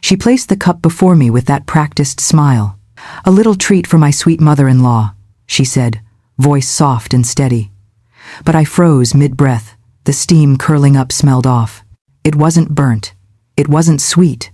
She placed the cup before me with that practiced smile. "A little treat for my sweet mother-in-law," she said, voice soft and steady. But I froze mid-breath. The steam curling up smelled off. It wasn't burnt. It wasn't sweet.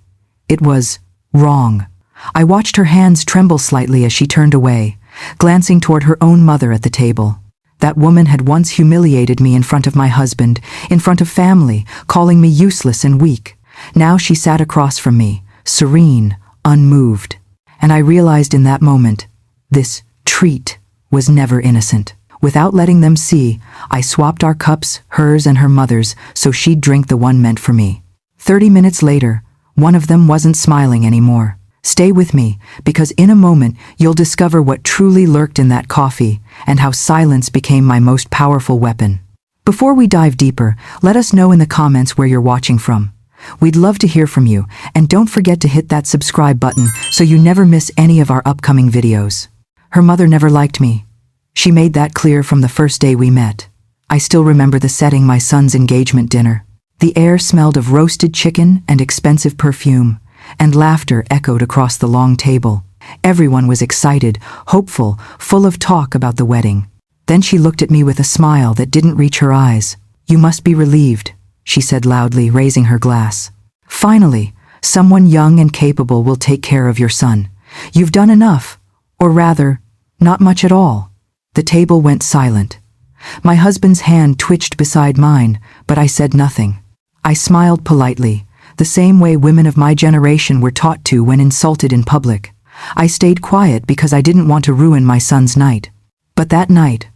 It was wrong. I watched her hands tremble slightly as she turned away, glancing toward her own mother at the table. That woman had once humiliated me in front of my husband, in front of family, calling me useless and weak. Now she sat across from me, serene, unmoved. And I realized in that moment, this treat was never innocent. Without letting them see, I swapped our cups, hers and her mother's, so she'd drink the one meant for me. 30 minutes later, one of them wasn't smiling anymore. Stay with me, because in a moment you'll discover what truly lurked in that coffee and how silence became my most powerful weapon. Before we dive deeper, let us know in the comments where you're watching from. We'd love to hear from you, and don't forget to hit that subscribe button so you never miss any of our upcoming videos. Her mother never liked me. She made that clear from the first day we met. I still remember the setting, my son's engagement dinner. The air smelled of roasted chicken and expensive perfume, and laughter echoed across the long table. Everyone was excited, hopeful, full of talk about the wedding. Then she looked at me with a smile that didn't reach her eyes. "You must be relieved," she said loudly, raising her glass. "Finally, someone young and capable will take care of your son. You've done enough, or rather, not much at all." The table went silent. My husband's hand twitched beside mine, but I said nothing. I smiled politely, the same way women of my generation were taught to when insulted in public. I stayed quiet because I didn't want to ruin my son's night. But that night,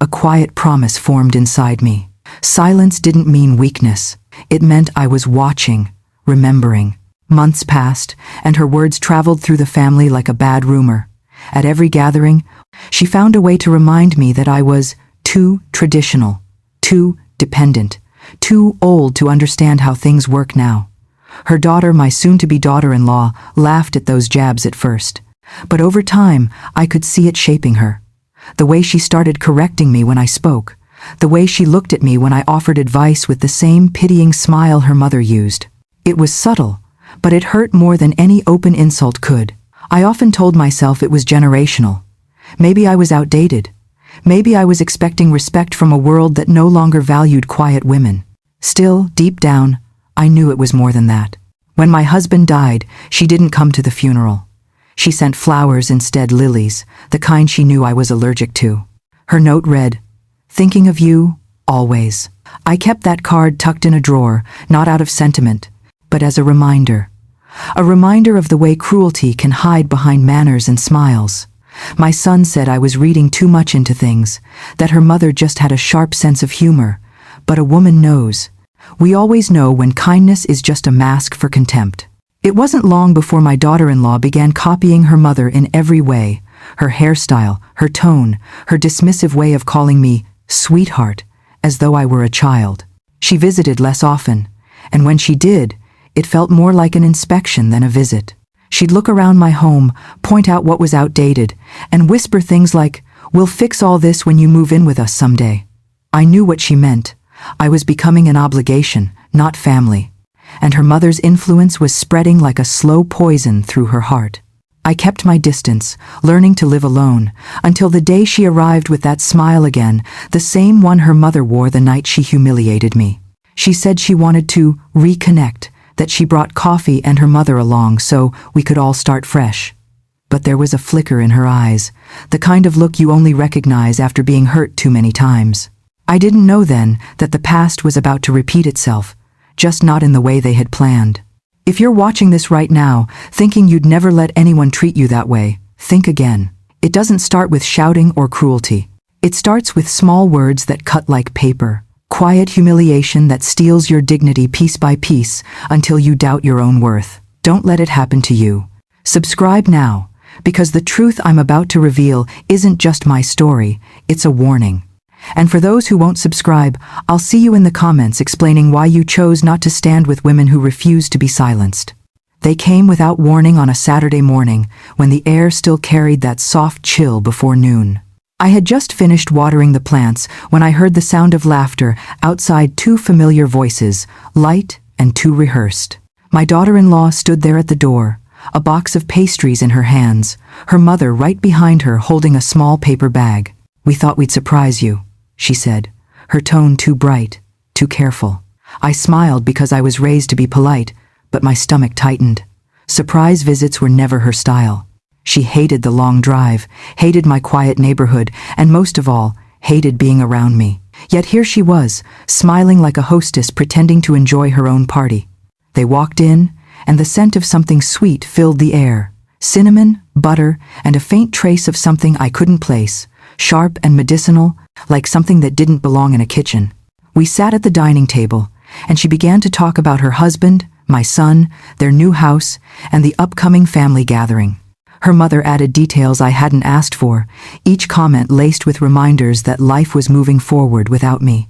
a quiet promise formed inside me. Silence didn't mean weakness. It meant I was watching, remembering. Months passed, and her words traveled through the family like a bad rumor. At every gathering, she found a way to remind me that I was too traditional, too dependent, too old to understand how things work now. Her daughter, my soon-to-be daughter-in-law, laughed at those jabs at first. But over time, I could see it shaping her. The way she started correcting me when I spoke. The way she looked at me when I offered advice with the same pitying smile her mother used. It was subtle, but it hurt more than any open insult could. I often told myself it was generational. Maybe I was outdated. Maybe I was expecting respect from a world that no longer valued quiet women. Still, deep down, I knew it was more than that. When my husband died, she didn't come to the funeral. She sent flowers instead, lilies, the kind she knew I was allergic to. Her note read, "Thinking of you, always." I kept that card tucked in a drawer, not out of sentiment, but as a reminder. A reminder of the way cruelty can hide behind manners and smiles. My son said I was reading too much into things, that her mother just had a sharp sense of humor. But a woman knows. We always know when kindness is just a mask for contempt. It wasn't long before my daughter-in-law began copying her mother in every way. Her hairstyle, her tone, her dismissive way of calling me sweetheart, as though I were a child. She visited less often, and when she did, it felt more like an inspection than a visit. She'd look around my home, point out what was outdated, and whisper things like, "We'll fix all this when you move in with us someday." I knew what she meant. I was becoming an obligation, not family. And her mother's influence was spreading like a slow poison through her heart. I kept my distance, learning to live alone, until the day she arrived with that smile again, the same one her mother wore the night she humiliated me. She said she wanted to reconnect, that she brought coffee and her mother along so we could all start fresh. But there was a flicker in her eyes, the kind of look you only recognize after being hurt too many times. I didn't know then that the past was about to repeat itself, just not in the way they had planned. If you're watching this right now, thinking you'd never let anyone treat you that way, think again. It doesn't start with shouting or cruelty. It starts with small words that cut like paper. Quiet humiliation that steals your dignity piece by piece until you doubt your own worth. Don't let it happen to you. Subscribe now, because the truth I'm about to reveal isn't just my story, it's a warning. And for those who won't subscribe, I'll see you in the comments explaining why you chose not to stand with women who refuse to be silenced. They came without warning on a Saturday morning, when the air still carried that soft chill before noon. I had just finished watering the plants when I heard the sound of laughter outside, two familiar voices, light and too rehearsed. My daughter-in-law stood there at the door, a box of pastries in her hands, her mother right behind her holding a small paper bag. "We thought we'd surprise you," she said, her tone too bright, too careful. I smiled because I was raised to be polite, but my stomach tightened. Surprise visits were never her style. She hated the long drive, hated my quiet neighborhood, and most of all, hated being around me. Yet here she was, smiling like a hostess pretending to enjoy her own party. They walked in, and the scent of something sweet filled the air. Cinnamon, butter, and a faint trace of something I couldn't place, sharp and medicinal, like something that didn't belong in a kitchen. We sat at the dining table, and she began to talk about her husband, my son, their new house, and the upcoming family gathering. Her mother added details I hadn't asked for, each comment laced with reminders that life was moving forward without me.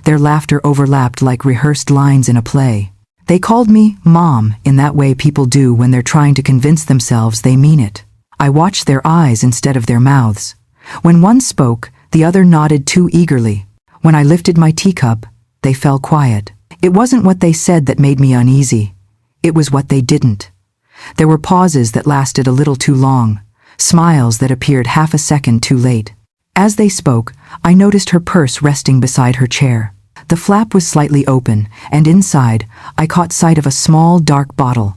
Their laughter overlapped like rehearsed lines in a play. They called me Mom in that way people do when they're trying to convince themselves they mean it. I watched their eyes instead of their mouths. When one spoke, the other nodded too eagerly. When I lifted my teacup, they fell quiet. It wasn't what they said that made me uneasy. It was what they didn't. There were pauses that lasted a little too long, smiles that appeared half a second too late. As they spoke, I noticed her purse resting beside her chair. The flap was slightly open, and inside, I caught sight of a small, dark bottle.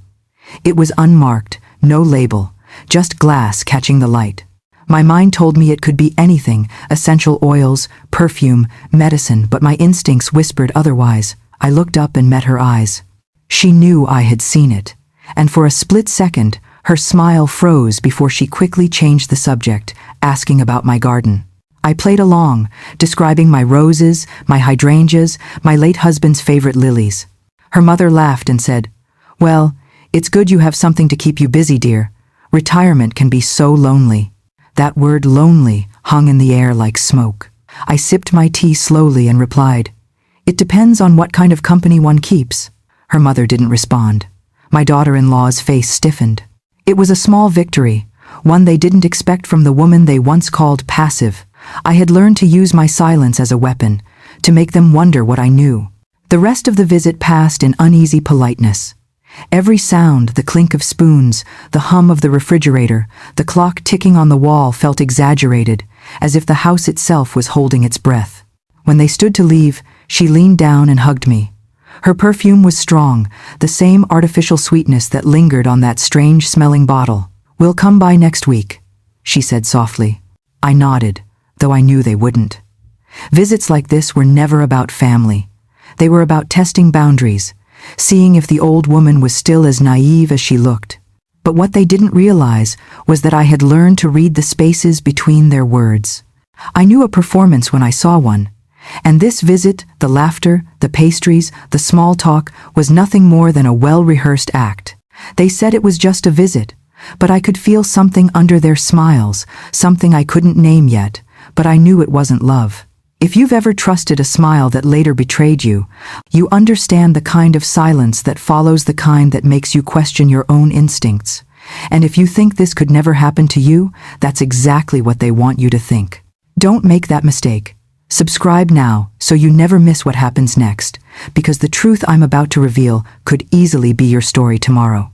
It was unmarked, no label, just glass catching the light. My mind told me it could be anything, essential oils, perfume, medicine, but my instincts whispered otherwise. I looked up and met her eyes. She knew I had seen it, and for a split second, her smile froze before she quickly changed the subject, asking about my garden. I played along, describing my roses, my hydrangeas, my late husband's favorite lilies. Her mother laughed and said, "Well, it's good you have something to keep you busy, dear. Retirement can be so lonely." That word lonely hung in the air like smoke. I sipped my tea slowly and replied, "It depends on what kind of company one keeps." Her mother didn't respond. My daughter-in-law's face stiffened. It was a small victory, one they didn't expect from the woman they once called passive. I had learned to use my silence as a weapon, to make them wonder what I knew. The rest of the visit passed in uneasy politeness. Every sound, the clink of spoons, the hum of the refrigerator, the clock ticking on the wall felt exaggerated, as if the house itself was holding its breath. When they stood to leave, she leaned down and hugged me. Her perfume was strong, the same artificial sweetness that lingered on that strange-smelling bottle. "We'll come by next week," she said softly. I nodded, though I knew they wouldn't. Visits like this were never about family. They were about testing boundaries, seeing if the old woman was still as naive as she looked. But what they didn't realize was that I had learned to read the spaces between their words. I knew a performance when I saw one. And this visit, the laughter, the pastries, the small talk, was nothing more than a well-rehearsed act. They said it was just a visit, but I could feel something under their smiles, something I couldn't name yet, but I knew it wasn't love. If you've ever trusted a smile that later betrayed you, you understand the kind of silence that follows, the kind that makes you question your own instincts. And if you think this could never happen to you, that's exactly what they want you to think. Don't make that mistake. Subscribe now so you never miss what happens next, because the truth I'm about to reveal could easily be your story tomorrow.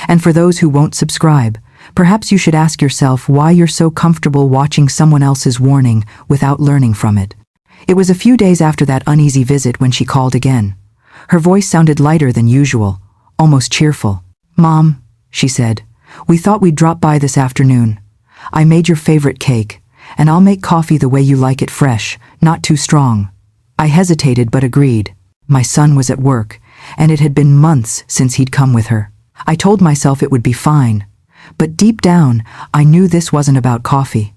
And for those who won't subscribe, perhaps you should ask yourself why you're so comfortable watching someone else's warning without learning from it. It was a few days after that uneasy visit when she called again. Her voice sounded lighter than usual, almost cheerful. "Mom," she said, "we thought we'd drop by this afternoon. I made your favorite cake, and I'll make coffee the way you like it, fresh, not too strong." I hesitated but agreed. My son was at work, and it had been months since he'd come with her. I told myself it would be fine, but deep down, I knew this wasn't about coffee.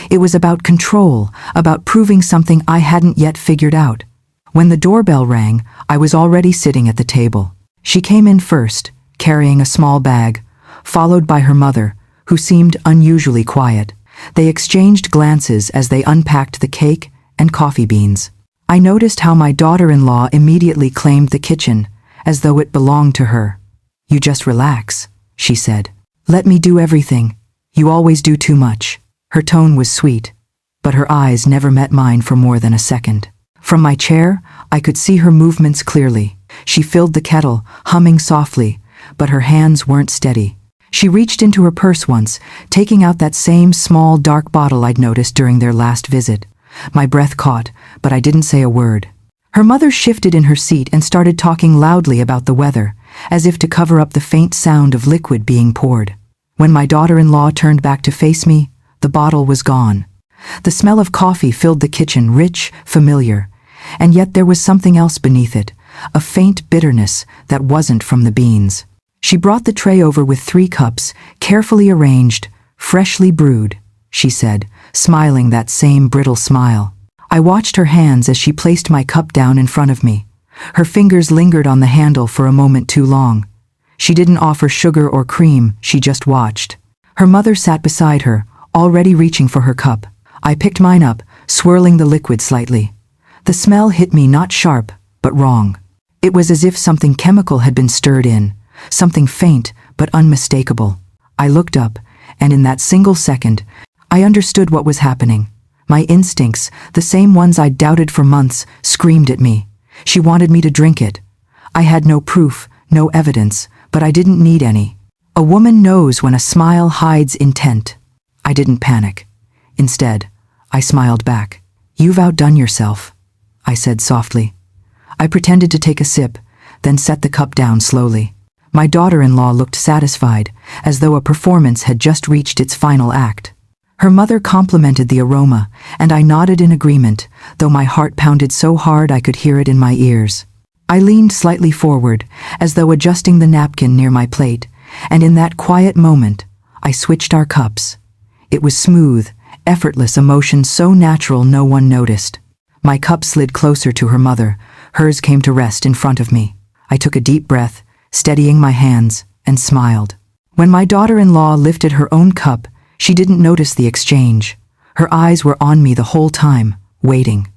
It was about control, about proving something I hadn't yet figured out. When the doorbell rang, I was already sitting at the table. She came in first, carrying a small bag, followed by her mother, who seemed unusually quiet. They exchanged glances as they unpacked the cake and coffee beans. I noticed how my daughter-in-law immediately claimed the kitchen, as though it belonged to her. "You just relax," she said. "Let me do everything. You always do too much." Her tone was sweet, but her eyes never met mine for more than a second. From my chair, I could see her movements clearly. She filled the kettle, humming softly, but her hands weren't steady. She reached into her purse once, taking out that same small dark bottle I'd noticed during their last visit. My breath caught, but I didn't say a word. Her mother shifted in her seat and started talking loudly about the weather, as if to cover up the faint sound of liquid being poured. When my daughter-in-law turned back to face me, the bottle was gone. The smell of coffee filled the kitchen, rich, familiar, and yet there was something else beneath it, a faint bitterness that wasn't from the beans. She brought the tray over with 3 cups, carefully arranged, freshly brewed, she said, smiling that same brittle smile. I watched her hands as she placed my cup down in front of me. Her fingers lingered on the handle for a moment too long. She didn't offer sugar or cream, she just watched. Her mother sat beside her, already reaching for her cup. I picked mine up, swirling the liquid slightly. The smell hit me not sharp, but wrong. It was as if something chemical had been stirred in, something faint but unmistakable. I looked up, and in that single second, I understood what was happening. My instincts, the same ones I'd doubted for months, screamed at me. She wanted me to drink it. I had no proof, no evidence, but I didn't need any. A woman knows when a smile hides intent. I didn't panic. Instead, I smiled back. "You've outdone yourself," I said softly. I pretended to take a sip, then set the cup down slowly. My daughter-in-law looked satisfied, as though a performance had just reached its final act. Her mother complimented the aroma, and I nodded in agreement, though my heart pounded so hard I could hear it in my ears. I leaned slightly forward, as though adjusting the napkin near my plate, and in that quiet moment, I switched our cups. It was smooth, effortless emotion so natural no one noticed. My cup slid closer to her mother, hers came to rest in front of me. I took a deep breath, steadying my hands, and smiled. When my daughter-in-law lifted her own cup, she didn't notice the exchange. Her eyes were on me the whole time, waiting.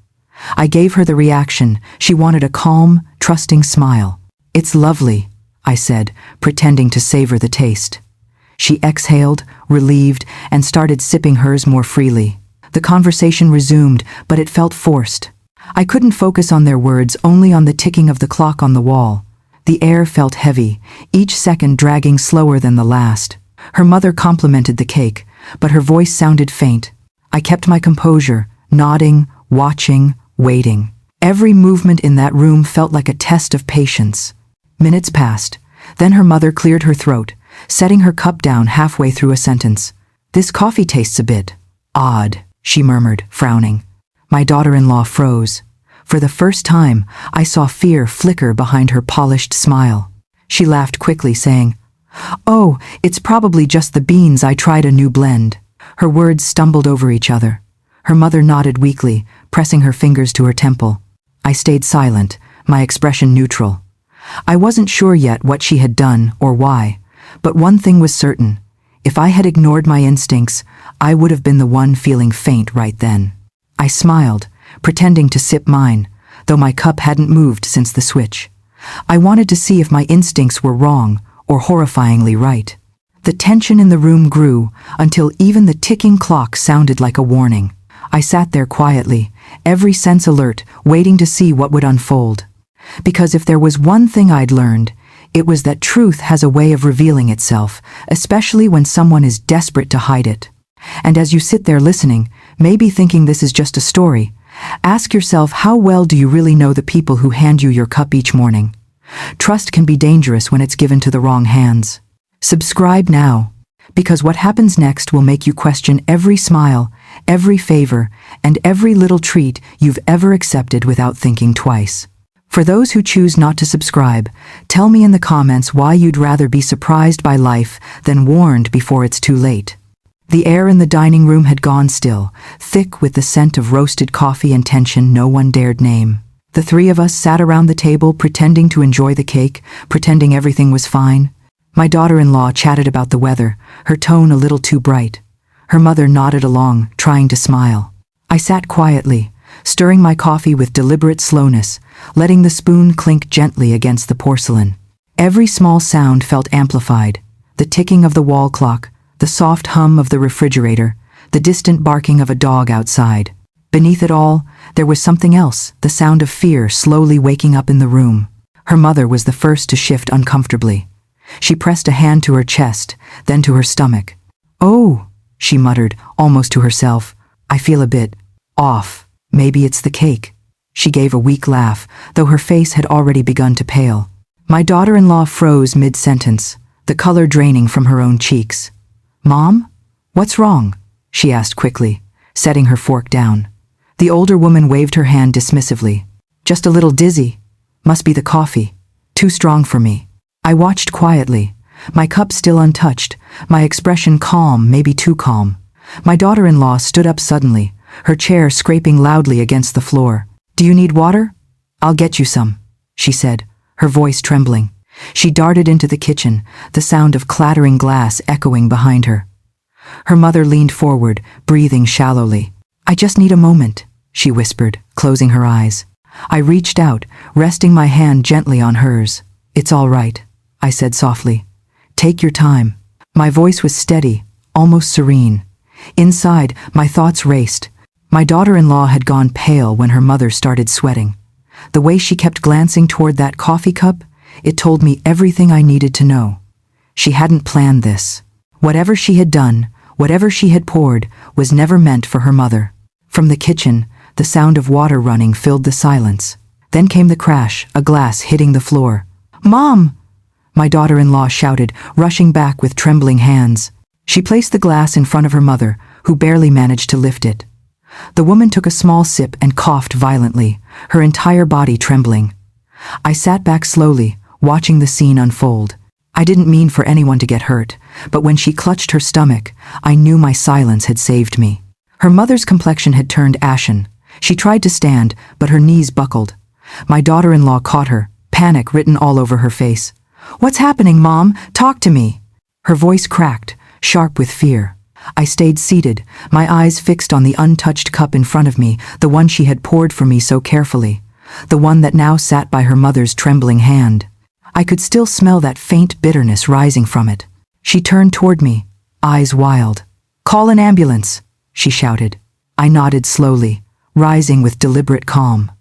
I gave her the reaction she wanted, a calm, trusting smile. "It's lovely," I said, pretending to savor the taste. She exhaled, relieved, and started sipping hers more freely. The conversation resumed, but it felt forced. I couldn't focus on their words, only on the ticking of the clock on the wall. The air felt heavy, each second dragging slower than the last. Her mother complimented the cake, but her voice sounded faint. I kept my composure, nodding, watching, waiting. Every movement in that room felt like a test of patience. Minutes passed. Then her mother cleared her throat, setting her cup down halfway through a sentence. "This coffee tastes a bit odd," she murmured, frowning. My daughter-in-law froze. For the first time, I saw fear flicker behind her polished smile. She laughed quickly, saying, "Oh, it's probably just the beans. I tried a new blend." Her words stumbled over each other. Her mother nodded weakly, pressing her fingers to her temple. I stayed silent, my expression neutral. I wasn't sure yet what she had done or why, but one thing was certain. If I had ignored my instincts, I would have been the one feeling faint right then. I smiled, pretending to sip mine, though my cup hadn't moved since the switch. I wanted to see if my instincts were wrong or horrifyingly right. The tension in the room grew until even the ticking clock sounded like a warning. I sat there quietly, every sense alert, waiting to see what would unfold. Because if there was one thing I'd learned, it was that truth has a way of revealing itself, especially when someone is desperate to hide it. And as you sit there listening, maybe thinking this is just a story, ask yourself, how well do you really know the people who hand you your cup each morning? Trust can be dangerous when it's given to the wrong hands. Subscribe now, because what happens next will make you question every smile, every favor, and every little treat you've ever accepted without thinking twice. For those who choose not to subscribe, tell me in the comments why you'd rather be surprised by life than warned before it's too late. The air in the dining room had gone still, thick with the scent of roasted coffee and tension no one dared name. The 3 of us sat around the table pretending to enjoy the cake, pretending everything was fine. My daughter-in-law chatted about the weather, her tone a little too bright. Her mother nodded along, trying to smile. I sat quietly, stirring my coffee with deliberate slowness, letting the spoon clink gently against the porcelain. Every small sound felt amplified: the ticking of the wall clock, the soft hum of the refrigerator, the distant barking of a dog outside. Beneath it all, there was something else, the sound of fear slowly waking up in the room. Her mother was the first to shift uncomfortably. She pressed a hand to her chest, then to her stomach. "Oh," she muttered, almost to herself. "I feel a bit off. Maybe it's the cake." She gave a weak laugh, though her face had already begun to pale. My daughter-in-law froze mid-sentence, the color draining from her own cheeks. "Mom? What's wrong?" she asked quickly, setting her fork down. The older woman waved her hand dismissively. "Just a little dizzy. Must be the coffee. Too strong for me." I watched quietly, my cup still untouched, my expression calm, maybe too calm. My daughter-in-law stood up suddenly, her chair scraping loudly against the floor. "Do you need water? I'll get you some," she said, her voice trembling. She darted into the kitchen, the sound of clattering glass echoing behind her. Her mother leaned forward, breathing shallowly. "I just need a moment," she whispered, closing her eyes. I reached out, resting my hand gently on hers. "It's all right," I said softly. "Take your time." My voice was steady, almost serene. Inside, my thoughts raced. My daughter-in-law had gone pale when her mother started sweating. The way she kept glancing toward that coffee cup, it told me everything I needed to know. She hadn't planned this. Whatever she had done, whatever she had poured, was never meant for her mother. From the kitchen, the sound of water running filled the silence. Then came the crash, a glass hitting the floor. "Mom!" my daughter-in-law shouted, rushing back with trembling hands. She placed the glass in front of her mother, who barely managed to lift it. The woman took a small sip and coughed violently, her entire body trembling. I sat back slowly, watching the scene unfold. I didn't mean for anyone to get hurt, but when she clutched her stomach, I knew my silence had saved me. Her mother's complexion had turned ashen. She tried to stand, but her knees buckled. My daughter-in-law caught her, panic written all over her face. "What's happening, Mom? Talk to me." Her voice cracked, sharp with fear. I stayed seated, my eyes fixed on the untouched cup in front of me, the one she had poured for me so carefully, the one that now sat by her mother's trembling hand. I could still smell that faint bitterness rising from it. She turned toward me, eyes wild. "Call an ambulance," she shouted. I nodded slowly, rising with deliberate calm.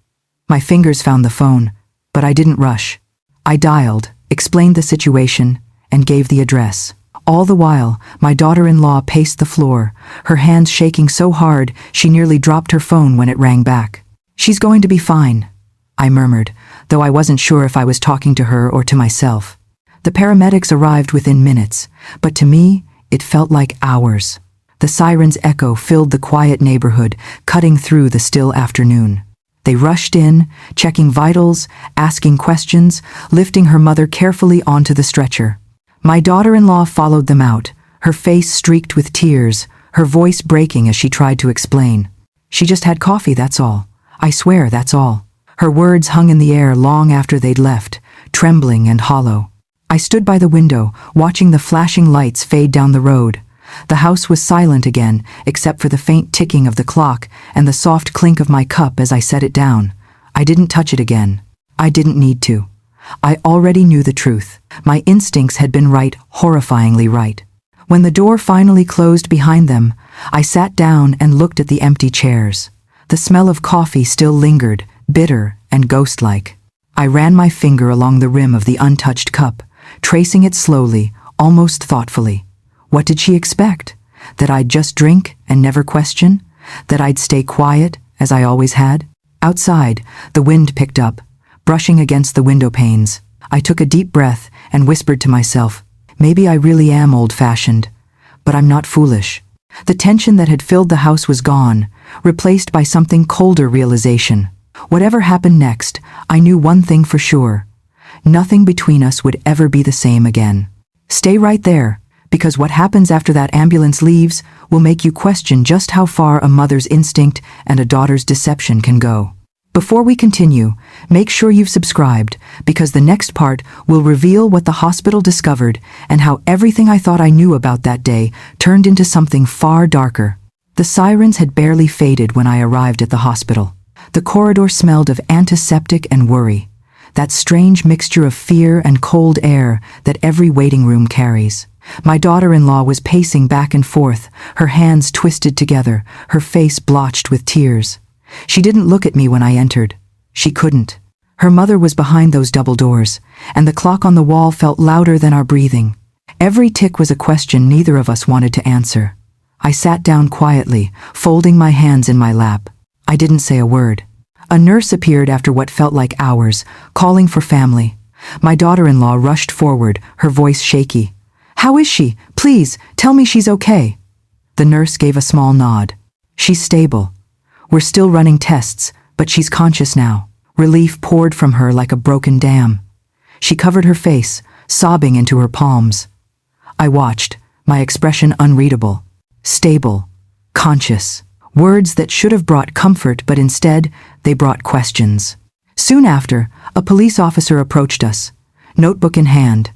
My fingers found the phone, but I didn't rush. I dialed, explained the situation, and gave the address. All the while, my daughter-in-law paced the floor, her hands shaking so hard she nearly dropped her phone when it rang back. "She's going to be fine," I murmured, though I wasn't sure if I was talking to her or to myself. The paramedics arrived within minutes, but to me, it felt like hours. The siren's echo filled the quiet neighborhood, cutting through the still afternoon. They rushed in, checking vitals, asking questions, lifting her mother carefully onto the stretcher. My daughter-in-law followed them out, her face streaked with tears, her voice breaking as she tried to explain. "She just had coffee, that's all. I swear, that's all." Her words hung in the air long after they'd left, trembling and hollow. I stood by the window, watching the flashing lights fade down the road. The house was silent again, except for the faint ticking of the clock and the soft clink of my cup as I set it down. I didn't touch it again. I didn't need to. I already knew the truth. My instincts had been right, horrifyingly right. When the door finally closed behind them, I sat down and looked at the empty chairs. The smell of coffee still lingered, bitter and ghost-like. I ran my finger along the rim of the untouched cup, tracing it slowly, almost thoughtfully. What did she expect? That I'd just drink and never question? That I'd stay quiet, as I always had? Outside, the wind picked up, brushing against the window panes. I took a deep breath and whispered to myself, maybe I really am old-fashioned, but I'm not foolish. The tension that had filled the house was gone, replaced by something colder realization. Whatever happened next, I knew one thing for sure. Nothing between us would ever be the same again. Stay right there, because what happens after that ambulance leaves will make you question just how far a mother's instinct and a daughter's deception can go. Before we continue, make sure you've subscribed, because the next part will reveal what the hospital discovered and how everything I thought I knew about that day turned into something far darker. The sirens had barely faded when I arrived at the hospital. The corridor smelled of antiseptic and worry, that strange mixture of fear and cold air that every waiting room carries. My daughter-in-law was pacing back and forth, her hands twisted together, her face blotched with tears. She didn't look at me when I entered. She couldn't. Her mother was behind those double doors, and the clock on the wall felt louder than our breathing. Every tick was a question neither of us wanted to answer. I sat down quietly, folding my hands in my lap. I didn't say a word. A nurse appeared after what felt like hours, calling for family. My daughter-in-law rushed forward, her voice shaky. "How is she? Please, tell me she's okay." The nurse gave a small nod. "She's stable. We're still running tests, but she's conscious now." Relief poured from her like a broken dam. She covered her face, sobbing into her palms. I watched, my expression unreadable. Stable. Conscious. Words that should have brought comfort, but instead, they brought questions. Soon after, a police officer approached us, notebook in hand.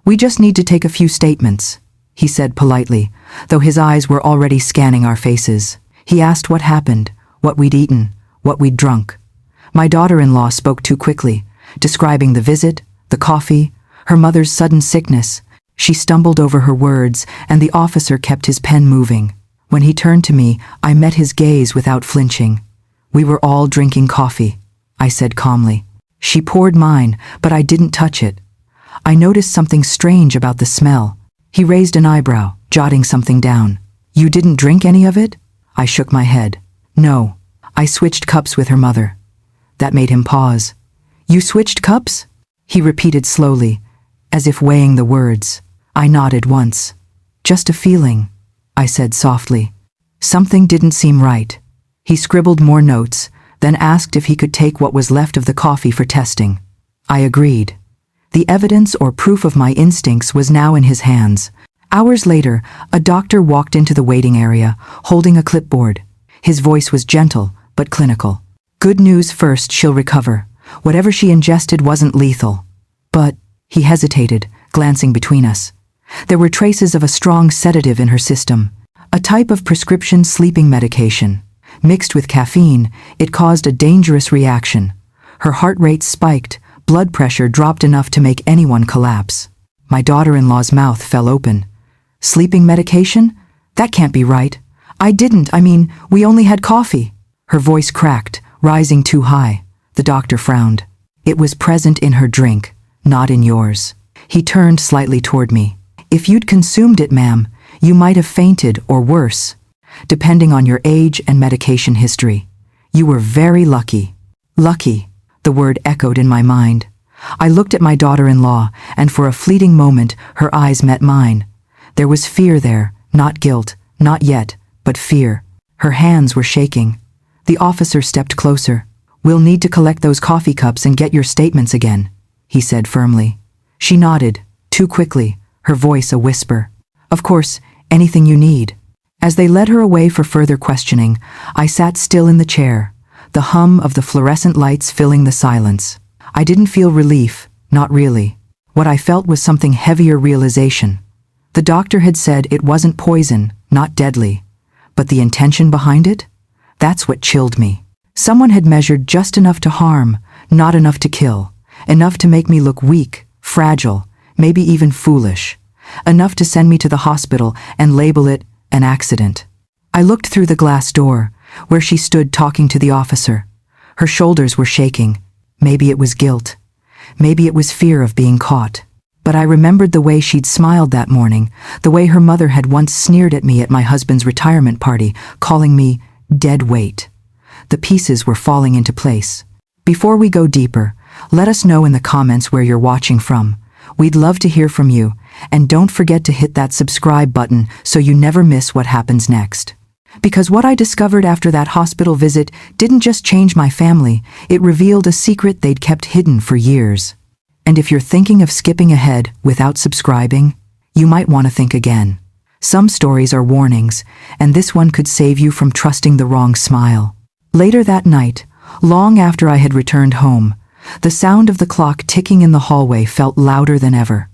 "We just need to take a few statements," he said politely, though his eyes were already scanning our faces. He asked what happened, what we'd eaten, what we'd drunk. My daughter-in-law spoke too quickly, describing the visit, the coffee, her mother's sudden sickness. She stumbled over her words, and the officer kept his pen moving. When he turned to me, I met his gaze without flinching. "We were all drinking coffee," I said calmly. She poured mine, but I didn't touch it. I noticed something strange about the smell. He raised an eyebrow, jotting something down. "You didn't drink any of it?" I shook my head. "No. I switched cups with her mother." That made him pause. "You switched cups?" He repeated slowly, as if weighing the words. I nodded once. "Just a feeling," I said softly. Something didn't seem right. He scribbled more notes, then asked if he could take what was left of the coffee for testing. I agreed. The evidence or proof of my instincts was now in his hands. Hours later, a doctor walked into the waiting area, holding a clipboard. His voice was gentle, but clinical. "Good news first, she'll recover. Whatever she ingested wasn't lethal." "But," he hesitated, glancing between us. "There were traces of a strong sedative in her system, a type of prescription sleeping medication. Mixed with caffeine, it caused a dangerous reaction. Her heart rate spiked, blood pressure dropped enough to make anyone collapse." My daughter-in-law's mouth fell open. "Sleeping medication? That can't be right. We only had coffee." Her voice cracked, rising too high. The doctor frowned. "It was present in her drink, not in yours." He turned slightly toward me. "If you'd consumed it, ma'am, you might have fainted or worse, depending on your age and medication history. You were very lucky." Lucky, the word echoed in my mind. I looked at my daughter-in-law, and for a fleeting moment, her eyes met mine. There was fear there, not guilt, not yet, but fear. Her hands were shaking. The officer stepped closer. "We'll need to collect those coffee cups and get your statements again," he said firmly. She nodded, too quickly, her voice a whisper. "Of course, anything you need." As they led her away for further questioning, I sat still in the chair, the hum of the fluorescent lights filling the silence. I didn't feel relief, not really. What I felt was something heavier realization. The doctor had said it wasn't poison, not deadly. But the intention behind it? That's what chilled me. Someone had measured just enough to harm, not enough to kill. Enough to make me look weak, fragile, maybe even foolish. Enough to send me to the hospital and label it an accident. I looked through the glass door, where she stood talking to the officer. Her shoulders were shaking. Maybe it was guilt. Maybe it was fear of being caught. But I remembered the way she'd smiled that morning, the way her mother had once sneered at me at my husband's retirement party, calling me dead weight. The pieces were falling into place. Before we go deeper, let us know in the comments where you're watching from. We'd love to hear from you, and don't forget to hit that subscribe button so you never miss what happens next. Because what I discovered after that hospital visit didn't just change my family, it revealed a secret they'd kept hidden for years. And if you're thinking of skipping ahead without subscribing, you might want to think again. Some stories are warnings, and this one could save you from trusting the wrong smile. Later that night, long after I had returned home, the sound of the clock ticking in the hallway felt louder than ever.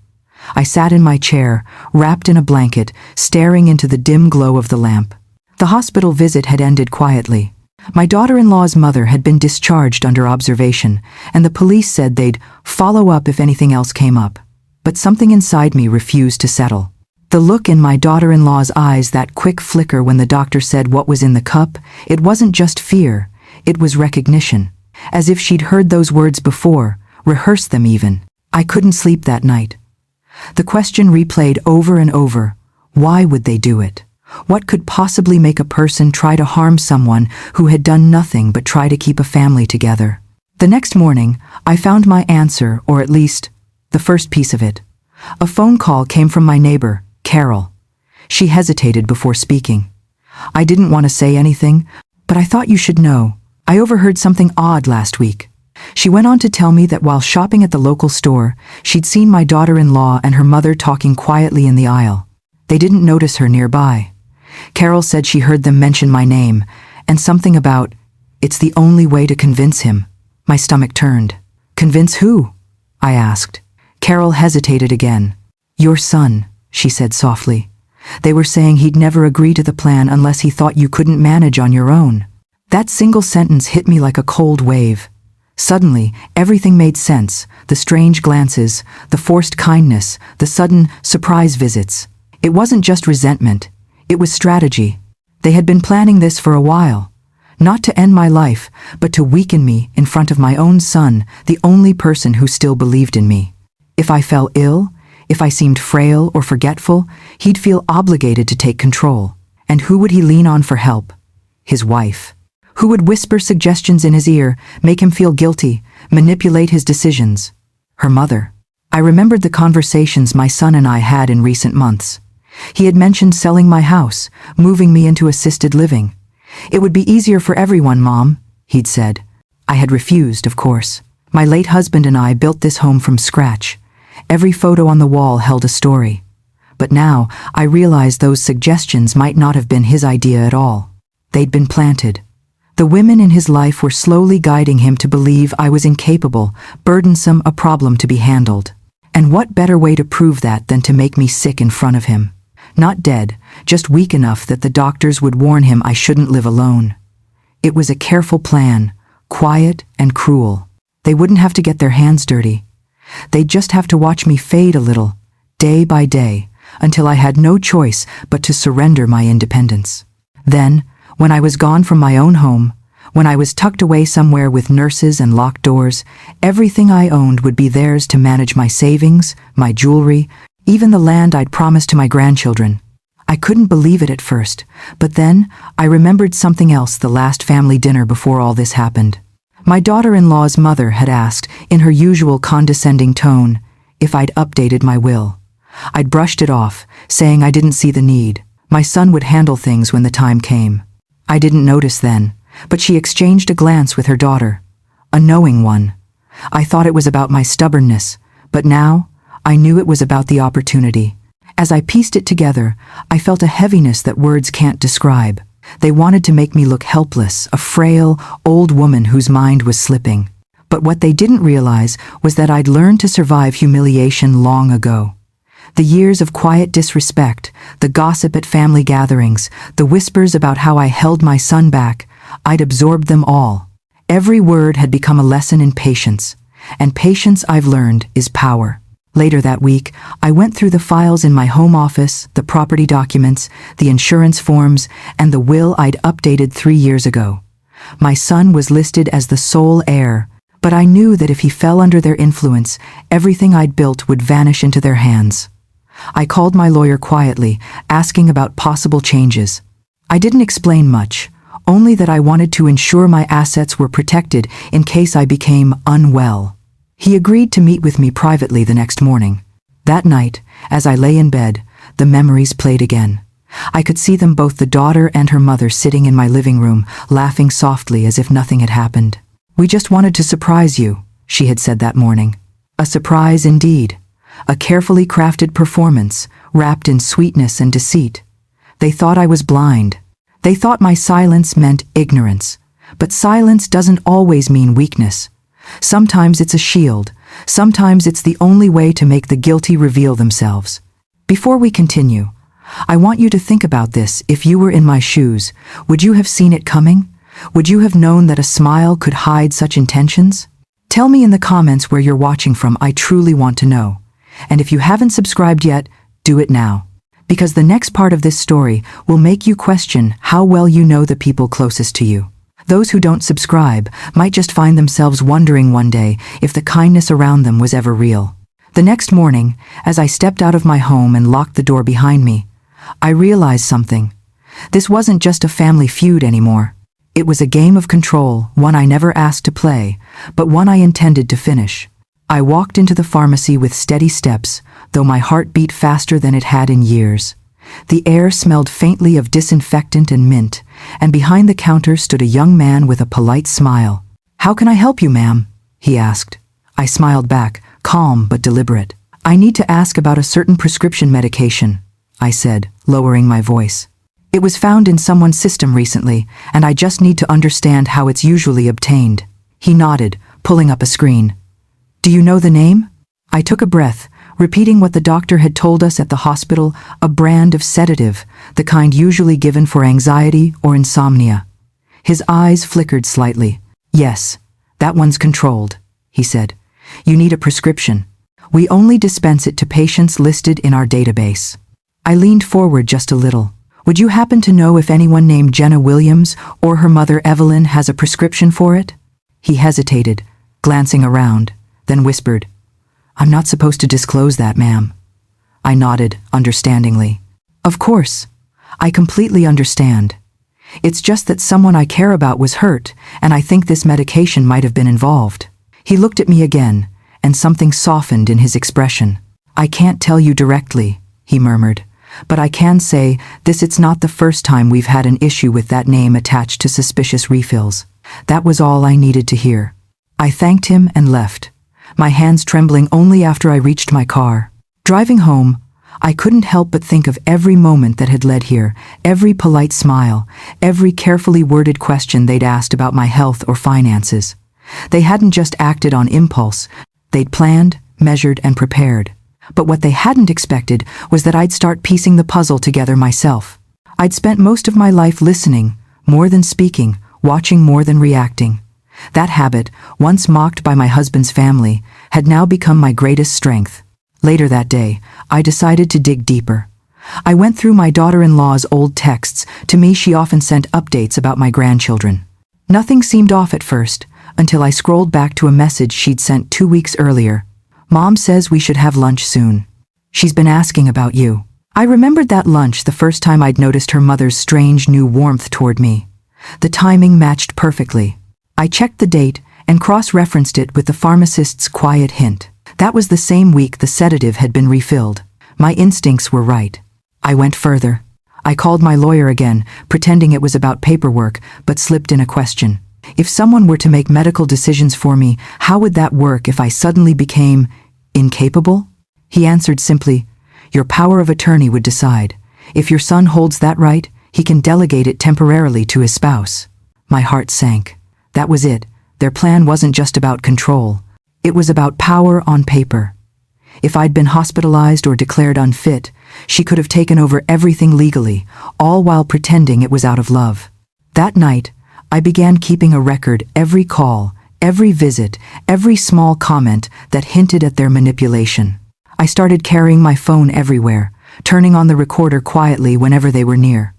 I sat in my chair, wrapped in a blanket, staring into the dim glow of the lamp. The hospital visit had ended quietly. My daughter-in-law's mother had been discharged under observation, and the police said they'd follow up if anything else came up. But something inside me refused to settle. The look in my daughter-in-law's eyes, that quick flicker when the doctor said what was in the cup, it wasn't just fear, it was recognition. as if she'd heard those words before, rehearsed them even. I couldn't sleep that night. The question replayed over and over. Why would they do it? What could possibly make a person try to harm someone who had done nothing but try to keep a family together? The next morning, I found my answer, or at least, the first piece of it. A phone call came from my neighbor, Carol. She hesitated before speaking. I didn't want to say anything, but I thought you should know. I overheard something odd last week. She went on to tell me that while shopping at the local store, she'd seen my daughter-in-law and her mother talking quietly in the aisle. They didn't notice her nearby. Carol said she heard them mention my name, and something about, "It's the only way to convince him." My stomach turned. "Convince who?" I asked. Carol hesitated again. "Your son," she said softly. "They were saying he'd never agree to the plan unless he thought you couldn't manage on your own." That single sentence hit me like a cold wave. Suddenly, everything made sense. The strange glances, the forced kindness, the sudden, surprise visits. It wasn't just resentment. It was strategy. They had been planning this for a while. Not to end my life, but to weaken me in front of my own son, the only person who still believed in me. If I fell ill, if I seemed frail or forgetful, he'd feel obligated to take control. And who would he lean on for help? His wife. Who would whisper suggestions in his ear, make him feel guilty, manipulate his decisions? Her mother. I remembered the conversations my son and I had in recent months. He had mentioned selling my house, moving me into assisted living. "It would be easier for everyone, Mom," he'd said. I had refused, of course. My late husband and I built this home from scratch. Every photo on the wall held a story. But now, I realized those suggestions might not have been his idea at all. They'd been planted. The women in his life were slowly guiding him to believe I was incapable, burdensome, a problem to be handled. And what better way to prove that than to make me sick in front of him? Not dead, just weak enough that the doctors would warn him I shouldn't live alone. It was a careful plan, quiet and cruel. They wouldn't have to get their hands dirty. They'd just have to watch me fade a little, day by day, until I had no choice but to surrender my independence. Then, when I was gone from my own home, when I was tucked away somewhere with nurses and locked doors, everything I owned would be theirs to manage my savings, my jewelry, even the land I'd promised to my grandchildren. I couldn't believe it at first, but then I remembered something else the last family dinner before all this happened. My daughter-in-law's mother had asked, in her usual condescending tone, if I'd updated my will. I'd brushed it off, saying I didn't see the need. My son would handle things when the time came. I didn't notice then, but she exchanged a glance with her daughter. A knowing one. I thought it was about my stubbornness, but now I knew it was about the opportunity. As I pieced it together, I felt a heaviness that words can't describe. They wanted to make me look helpless, a frail, old woman whose mind was slipping. But what they didn't realize was that I'd learned to survive humiliation long ago. The years of quiet disrespect, the gossip at family gatherings, the whispers about how I held my son back, I'd absorbed them all. Every word had become a lesson in patience, and patience, I've learned, is power. Later that week, I went through the files in my home office, the property documents, the insurance forms, and the will I'd updated 3 years ago. My son was listed as the sole heir, but I knew that if he fell under their influence, everything I'd built would vanish into their hands. I called my lawyer quietly, asking about possible changes. I didn't explain much, only that I wanted to ensure my assets were protected in case I became unwell. He agreed to meet with me privately the next morning. That night, as I lay in bed, the memories played again. I could see them, both the daughter and her mother, sitting in my living room, laughing softly as if nothing had happened. "We just wanted to surprise you," she had said that morning. A surprise indeed. A carefully crafted performance, wrapped in sweetness and deceit. They thought I was blind. They thought my silence meant ignorance. But silence doesn't always mean weakness. Sometimes it's a shield. Sometimes it's the only way to make the guilty reveal themselves. Before we continue, I want you to think about this. If you were in my shoes, would you have seen it coming? Would you have known that a smile could hide such intentions? Tell me in the comments where you're watching from. I truly want to know. And if you haven't subscribed yet, do it now. Because the next part of this story will make you question how well you know the people closest to you. Those who don't subscribe might just find themselves wondering one day if the kindness around them was ever real. The next morning, as I stepped out of my home and locked the door behind me, I realized something. This wasn't just a family feud anymore. It was a game of control, one I never asked to play, but one I intended to finish. I walked into the pharmacy with steady steps, though my heart beat faster than it had in years. The air smelled faintly of disinfectant and mint, and behind the counter stood a young man with a polite smile. "How can I help you, ma'am?" he asked. I smiled back, calm but deliberate. "I need to ask about a certain prescription medication," I said, lowering my voice. "It was found in someone's system recently, and I just need to understand how it's usually obtained." He nodded, pulling up a screen. "Do you know the name?" I took a breath, repeating what the doctor had told us at the hospital, a brand of sedative, the kind usually given for anxiety or insomnia. His eyes flickered slightly. "Yes, that one's controlled," he said. "You need a prescription. We only dispense it to patients listed in our database." I leaned forward just a little. "Would you happen to know if anyone named Jenna Williams or her mother Evelyn has a prescription for it?" He hesitated, glancing around, then whispered, "I'm not supposed to disclose that, ma'am." I nodded, understandingly. "Of course. I completely understand. It's just that someone I care about was hurt, and I think this medication might have been involved." He looked at me again, and something softened in his expression. "I can't tell you directly," he murmured, "but I can say it's not the first time we've had an issue with that name attached to suspicious refills." That was all I needed to hear. I thanked him and left, my hands trembling only after I reached my car. Driving home, I couldn't help but think of every moment that had led here, every polite smile, every carefully worded question they'd asked about my health or finances. They hadn't just acted on impulse, they'd planned, measured, and prepared. But what they hadn't expected was that I'd start piecing the puzzle together myself. I'd spent most of my life listening, more than speaking, watching more than reacting. That habit, once mocked by my husband's family, had now become my greatest strength. Later that day, I decided to dig deeper. I went through my daughter-in-law's old texts. To me, she often sent updates about my grandchildren. Nothing seemed off at first, until I scrolled back to a message she'd sent 2 weeks earlier. "Mom says we should have lunch soon. She's been asking about you." I remembered that lunch the first time I'd noticed her mother's strange new warmth toward me. The timing matched perfectly. I checked the date and cross-referenced it with the pharmacist's quiet hint. That was the same week the sedative had been refilled. My instincts were right. I went further. I called my lawyer again, pretending it was about paperwork, but slipped in a question. If someone were to make medical decisions for me, how would that work if I suddenly became incapable? He answered simply, "Your power of attorney would decide. If your son holds that right, he can delegate it temporarily to his spouse." My heart sank. That was it. Their plan wasn't just about control. It was about power on paper. If I'd been hospitalized or declared unfit, she could have taken over everything legally, all while pretending it was out of love. That night, I began keeping a record, every call, every visit, every small comment that hinted at their manipulation. I started carrying my phone everywhere, turning on the recorder quietly whenever they were near.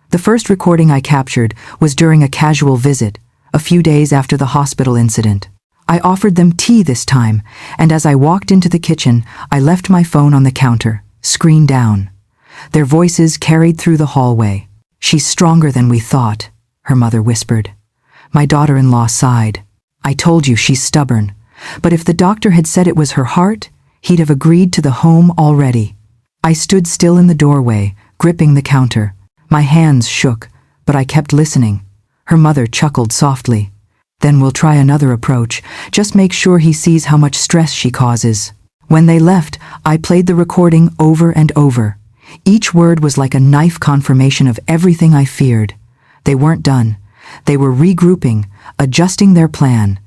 The first recording I captured was during a casual visit, a few days after the hospital incident. I offered them tea this time, and as I walked into the kitchen, I left my phone on the counter, screen down. Their voices carried through the hallway. "She's stronger than we thought," her mother whispered. My daughter-in-law sighed. "I told you she's stubborn, but if the doctor had said it was her heart, he'd have agreed to the home already." I stood still in the doorway, gripping the counter. My hands shook, but I kept listening. Her mother chuckled softly. "Then we'll try another approach. Just make sure he sees how much stress she causes." When they left, I played the recording over and over. Each word was like a knife confirmation of everything I feared. They weren't done. They were regrouping, adjusting their plan.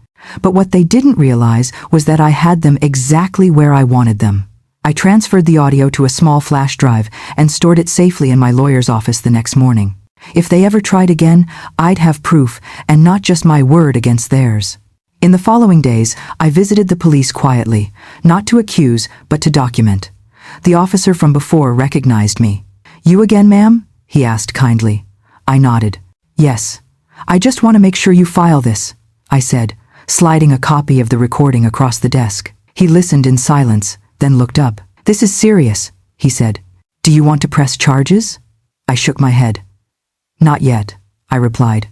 But what they didn't realize was that I had them exactly where I wanted them. I transferred the audio to a small flash drive and stored it safely in my lawyer's office the next morning. If they ever tried again, I'd have proof, and not just my word against theirs. In the following days, I visited the police quietly, not to accuse, but to document. The officer from before recognized me. "You again, ma'am?" he asked kindly. I nodded. "Yes. I just want to make sure you file this, I said, sliding a copy of the recording across the desk. He listened in silence, then looked up. This is serious, he said. Do you want to press charges? I shook my head. Not yet, I replied.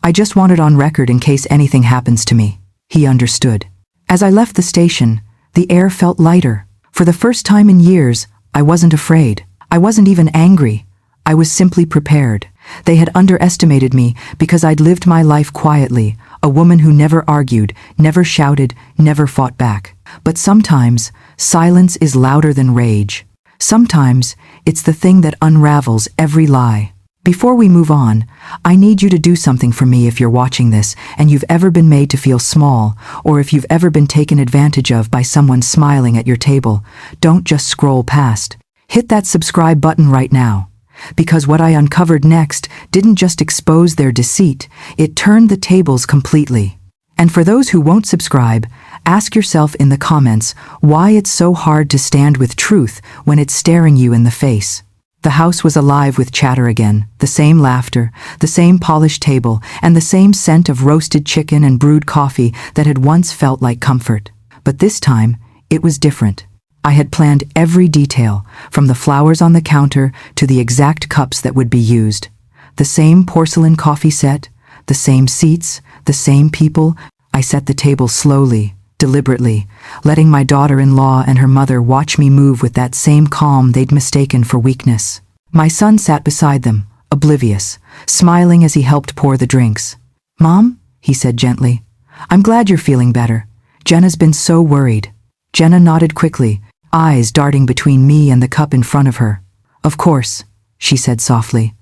I just want it on record in case anything happens to me. He understood. As I left the station, the air felt lighter. For the first time in years, I wasn't afraid. I wasn't even angry. I was simply prepared. They had underestimated me because I'd lived my life quietly, a woman who never argued, never shouted, never fought back. But sometimes, silence is louder than rage. Sometimes, it's the thing that unravels every lie. Before we move on, I need you to do something for me if you're watching this and you've ever been made to feel small, or if you've ever been taken advantage of by someone smiling at your table. Don't just scroll past. Hit that subscribe button right now. Because what I uncovered next didn't just expose their deceit, it turned the tables completely. And for those who won't subscribe, ask yourself in the comments why it's so hard to stand with truth when it's staring you in the face. The house was alive with chatter again, the same laughter, the same polished table, and the same scent of roasted chicken and brewed coffee that had once felt like comfort. But this time, it was different. I had planned every detail, from the flowers on the counter to the exact cups that would be used. The same porcelain coffee set, the same seats, the same people. I set the table slowly, deliberately, letting my daughter-in-law and her mother watch me move with that same calm they'd mistaken for weakness. My son sat beside them, oblivious, smiling as he helped pour the drinks. "Mom," he said gently, "I'm glad you're feeling better. Jenna's been so worried." Jenna nodded quickly, eyes darting between me and the cup in front of her. "Of course," she said softly.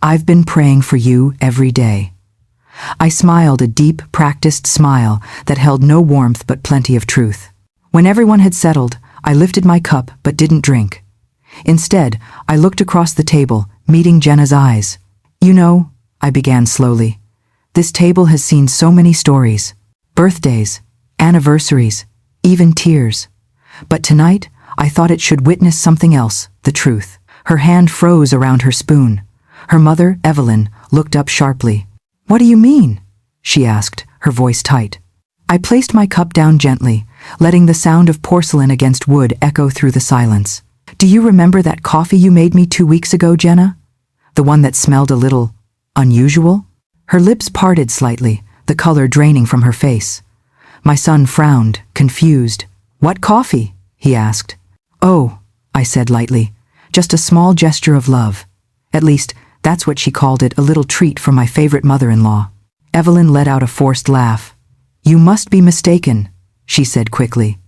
"I've been praying for you every day." I smiled a deep, practiced smile that held no warmth but plenty of truth. When everyone had settled, I lifted my cup but didn't drink. Instead, I looked across the table, meeting Jenna's eyes. "You know," I began slowly, "this table has seen so many stories. Birthdays, anniversaries, even tears. But tonight, I thought it should witness something else, the truth." Her hand froze around her spoon. Her mother, Evelyn, looked up sharply. "What do you mean?" she asked, her voice tight. I placed my cup down gently, letting the sound of porcelain against wood echo through the silence. "Do you remember that coffee you made me 2 weeks ago, Jenna? The one that smelled a little unusual?" Her lips parted slightly, the color draining from her face. My son frowned, confused. "What coffee?" he asked. "Oh," I said lightly, "just a small gesture of love. At least, that's what she called it, a little treat from my favorite mother-in-law." Evelyn let out a forced laugh. "You must be mistaken," she said quickly.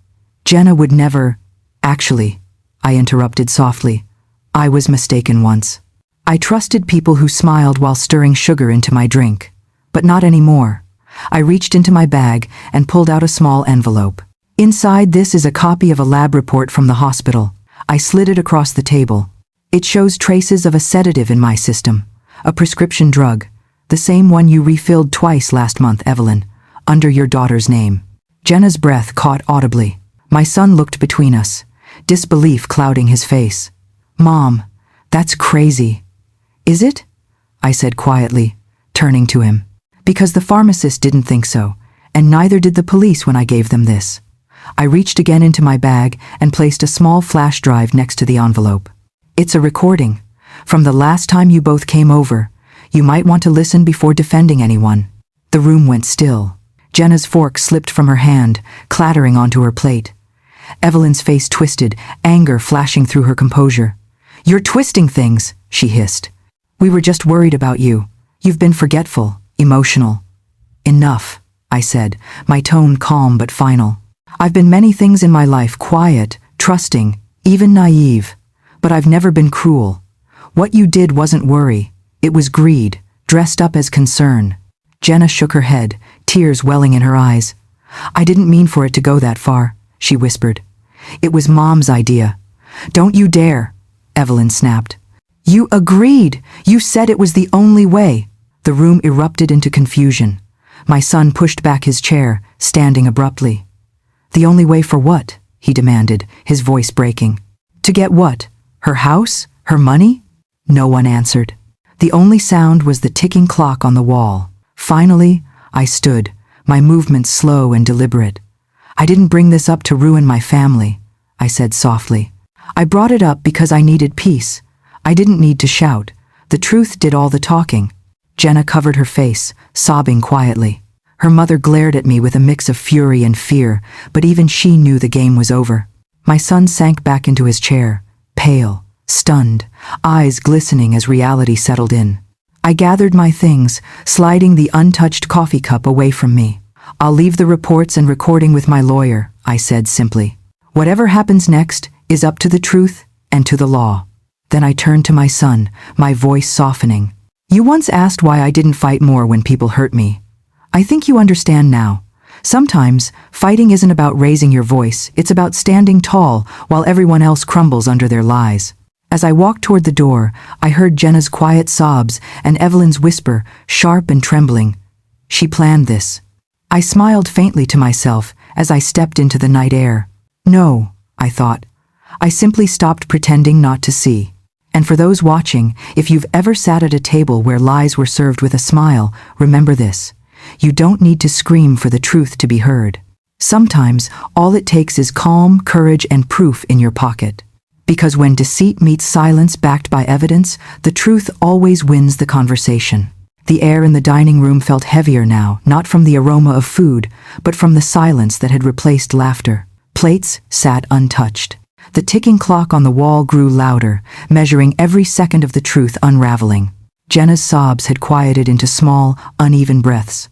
"Jenna would never—" "Actually," I interrupted softly, "I was mistaken once. I trusted people who smiled while stirring sugar into my drink. But not anymore." I reached into my bag and pulled out a small envelope. "Inside this is a copy of a lab report from the hospital." I slid it across the table. "It shows traces of a sedative in my system, a prescription drug, the same one you refilled twice last month, Evelyn, under your daughter's name." Jenna's breath caught audibly. My son looked between us, disbelief clouding his face. "Mom, that's crazy." "Is it?" I said quietly, turning to him. "Because the pharmacist didn't think so, and neither did the police when I gave them this." I reached again into my bag and placed a small flash drive next to the envelope. "It's a recording. From the last time you both came over. You might want to listen before defending anyone." The room went still. Jenna's fork slipped from her hand, clattering onto her plate. Evelyn's face twisted, anger flashing through her composure. "You're twisting things," she hissed. "We were just worried about you. You've been forgetful, emotional." "Enough," I said, my tone calm but final. "I've been many things in my life, quiet, trusting, even naive. But I've never been cruel. What you did wasn't worry. It was greed, dressed up as concern." Jenna shook her head, tears welling in her eyes. "I didn't mean for it to go that far," she whispered. "It was Mom's idea." "Don't you dare," Evelyn snapped. "You agreed. You said it was the only way." The room erupted into confusion. My son pushed back his chair, standing abruptly. "The only way for what?" he demanded, his voice breaking. "To get what? Her house? Her money?" No one answered. The only sound was the ticking clock on the wall. Finally, I stood, my movements slow and deliberate. I didn't bring this up to ruin my family, I said softly. I brought it up because I needed peace. I didn't need to shout. The truth did all the talking. Jenna covered her face, sobbing quietly. Her mother glared at me with a mix of fury and fear, but even she knew the game was over. My son sank back into his chair, pale, stunned, eyes glistening as reality settled in. I gathered my things, sliding the untouched coffee cup away from me. I'll leave the reports and recording with my lawyer, I said simply. Whatever happens next is up to the truth and to the law. Then I turned to my son, my voice softening. You once asked why I didn't fight more when people hurt me. I think you understand now. Sometimes, fighting isn't about raising your voice, it's about standing tall while everyone else crumbles under their lies. As I walked toward the door, I heard Jenna's quiet sobs and Evelyn's whisper, sharp and trembling. She planned this. I smiled faintly to myself as I stepped into the night air. No, I thought. I simply stopped pretending not to see. And for those watching, if you've ever sat at a table where lies were served with a smile, remember this. You don't need to scream for the truth to be heard. Sometimes, all it takes is calm, courage, and proof in your pocket. Because when deceit meets silence backed by evidence, the truth always wins the conversation. The air in the dining room felt heavier now, not from the aroma of food, but from the silence that had replaced laughter. Plates sat untouched. The ticking clock on the wall grew louder, measuring every second of the truth unraveling. Jenna's sobs had quieted into small, uneven breaths.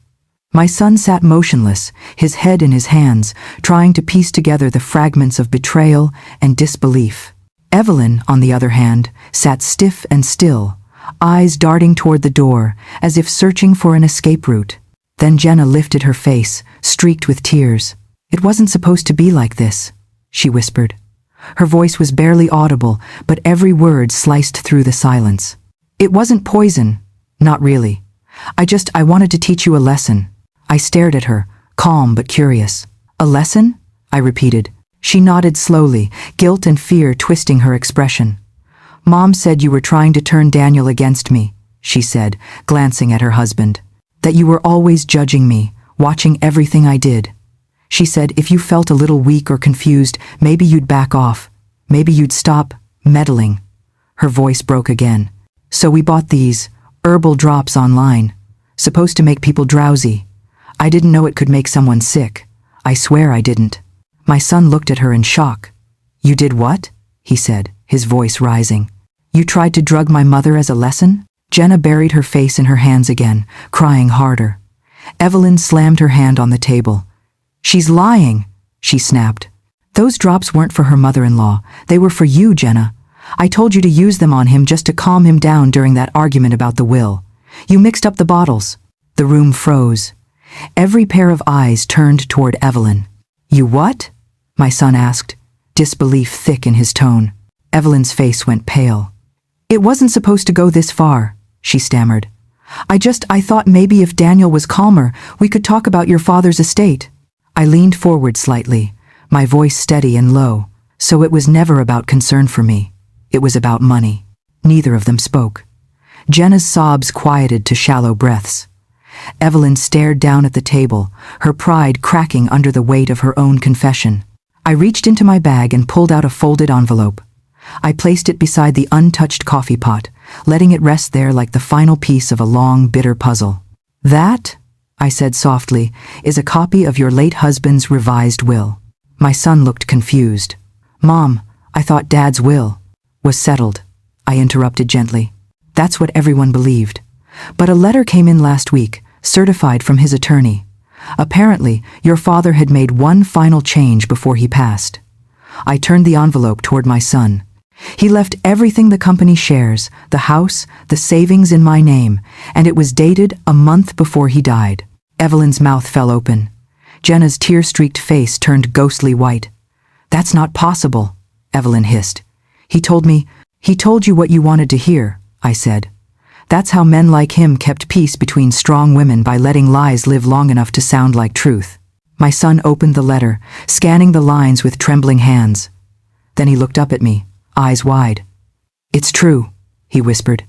My son sat motionless, his head in his hands, trying to piece together the fragments of betrayal and disbelief. Evelyn, on the other hand, sat stiff and still, eyes darting toward the door, as if searching for an escape route. Then Jenna lifted her face, streaked with tears. It wasn't supposed to be like this, she whispered. Her voice was barely audible, but every word sliced through the silence. It wasn't poison. Not really. I wanted to teach you a lesson. I stared at her, calm but curious. A lesson? I repeated. She nodded slowly, guilt and fear twisting her expression. Mom said you were trying to turn Daniel against me, she said, glancing at her husband. That you were always judging me, watching everything I did. She said if you felt a little weak or confused, maybe you'd back off. Maybe you'd stop meddling. Her voice broke again. So we bought these herbal drops online. Supposed to make people drowsy. I didn't know it could make someone sick. I swear I didn't. My son looked at her in shock. You did what? He said, his voice rising. You tried to drug my mother as a lesson? Jenna buried her face in her hands again, crying harder. Evelyn slammed her hand on the table. She's lying, she snapped. Those drops weren't for her mother-in-law. They were for you, Jenna. I told you to use them on him just to calm him down during that argument about the will. You mixed up the bottles. The room froze. Every pair of eyes turned toward Evelyn. You what? My son asked, disbelief thick in his tone. Evelyn's face went pale. It wasn't supposed to go this far, she stammered. I thought maybe if Daniel was calmer, we could talk about your father's estate. I leaned forward slightly, my voice steady and low, so it was never about concern for me. It was about money. Neither of them spoke. Jenna's sobs quieted to shallow breaths. Evelyn stared down at the table, her pride cracking under the weight of her own confession. I reached into my bag and pulled out a folded envelope. I placed it beside the untouched coffee pot, letting it rest there like the final piece of a long, bitter puzzle. That, I said softly, is a copy of your late husband's revised will. My son looked confused. Mom, I thought Dad's will was settled. I interrupted gently. That's what everyone believed. But a letter came in last week, certified from his attorney. Apparently, your father had made one final change before he passed. I turned the envelope toward my son. He left everything the company shares, the house, the savings in my name, and it was dated a month before he died. Evelyn's mouth fell open. Jenna's tear-streaked face turned ghostly white. That's not possible, Evelyn hissed. He told you what you wanted to hear, I said. That's how men like him kept peace between strong women, by letting lies live long enough to sound like truth. My son opened the letter, scanning the lines with trembling hands. Then he looked up at me, eyes wide. It's true, he whispered.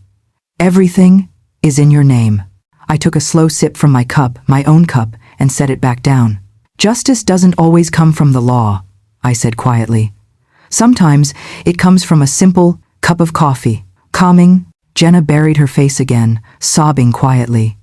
Everything is in your name. I took a slow sip from my cup, my own cup, and set it back down. Justice doesn't always come from the law, I said quietly. Sometimes it comes from a simple cup of coffee. Calming, Jenna buried her face again, sobbing quietly.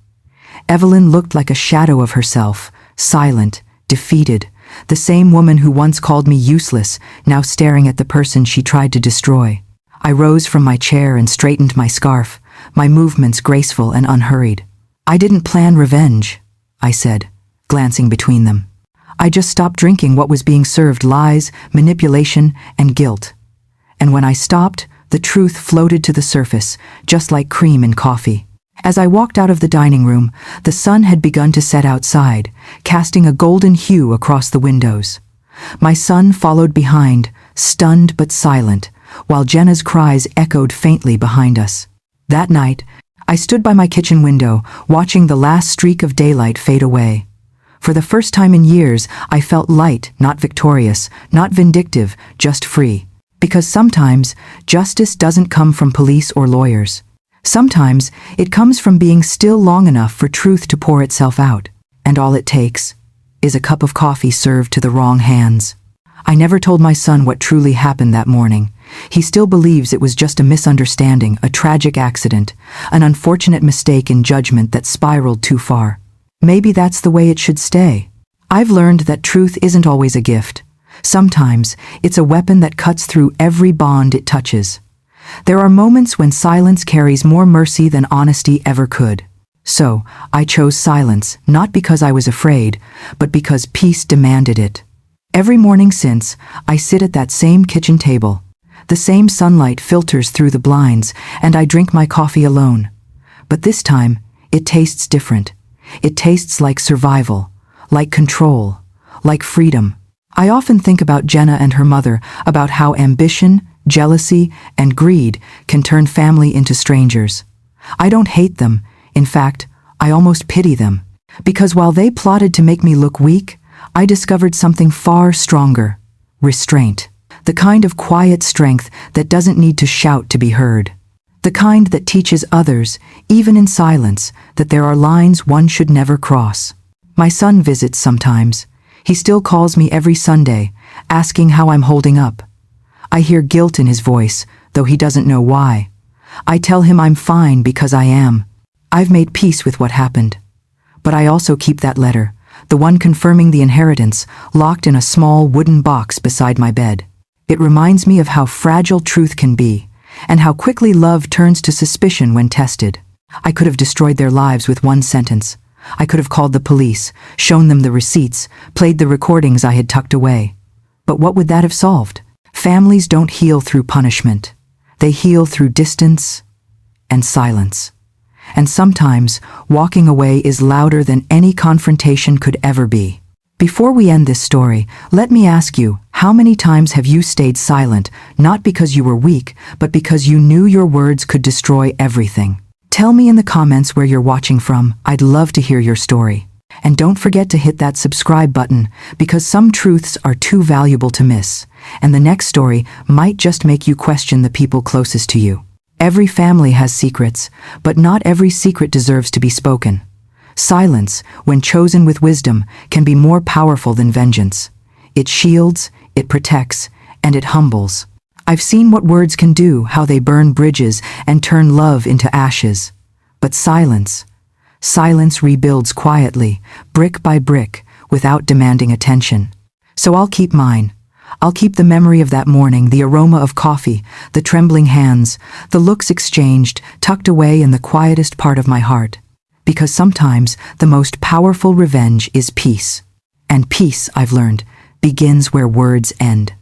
Evelyn looked like a shadow of herself, silent, defeated, the same woman who once called me useless, now staring at the person she tried to destroy. I rose from my chair and straightened my scarf, my movements graceful and unhurried. I didn't plan revenge, I said, glancing between them. I just stopped drinking what was being served: lies, manipulation, and guilt. And when I stopped, the truth floated to the surface, just like cream in coffee. As I walked out of the dining room, the sun had begun to set outside, casting a golden hue across the windows. My son followed behind, stunned but silent, while Jenna's cries echoed faintly behind us. That night, I stood by my kitchen window, watching the last streak of daylight fade away. For the first time in years, I felt light, not victorious, not vindictive, just free. Because sometimes, justice doesn't come from police or lawyers. Sometimes, it comes from being still long enough for truth to pour itself out. And all it takes is a cup of coffee served to the wrong hands. I never told my son what truly happened that morning. He still believes it was just a misunderstanding, a tragic accident, an unfortunate mistake in judgment that spiraled too far. Maybe that's the way it should stay. I've learned that truth isn't always a gift. Sometimes, it's a weapon that cuts through every bond it touches. There are moments when silence carries more mercy than honesty ever could. So, I chose silence, not because I was afraid, but because peace demanded it. Every morning since, I sit at that same kitchen table. The same sunlight filters through the blinds, and I drink my coffee alone. But this time, it tastes different. It tastes like survival, like control, like freedom. I often think about Jenna and her mother, about how ambition, jealousy, and greed can turn family into strangers. I don't hate them. In fact, I almost pity them. Because while they plotted to make me look weak, I discovered something far stronger: restraint. The kind of quiet strength that doesn't need to shout to be heard. The kind that teaches others, even in silence, that there are lines one should never cross. My son visits sometimes. He still calls me every Sunday, asking how I'm holding up. I hear guilt in his voice, though he doesn't know why. I tell him I'm fine because I am. I've made peace with what happened. But I also keep that letter, the one confirming the inheritance, locked in a small wooden box beside my bed. It reminds me of how fragile truth can be, and how quickly love turns to suspicion when tested. I could have destroyed their lives with one sentence. I could have called the police, shown them the receipts, played the recordings I had tucked away. But what would that have solved? Families don't heal through punishment. They heal through distance and silence. And sometimes, walking away is louder than any confrontation could ever be. Before we end this story, let me ask you, how many times have you stayed silent, not because you were weak, but because you knew your words could destroy everything? Tell me in the comments where you're watching from. I'd love to hear your story. And don't forget to hit that subscribe button, because some truths are too valuable to miss, and the next story might just make you question the people closest to you. Every family has secrets, but not every secret deserves to be spoken. Silence, when chosen with wisdom, can be more powerful than vengeance. It shields, it protects, and it humbles. I've seen what words can do, how they burn bridges and turn love into ashes. But silence rebuilds quietly, brick by brick, without demanding attention. So I'll keep mine. I'll keep the memory of that morning, the aroma of coffee, the trembling hands, the looks exchanged, tucked away in the quietest part of my heart. Because sometimes the most powerful revenge is peace. And peace, I've learned, begins where words end.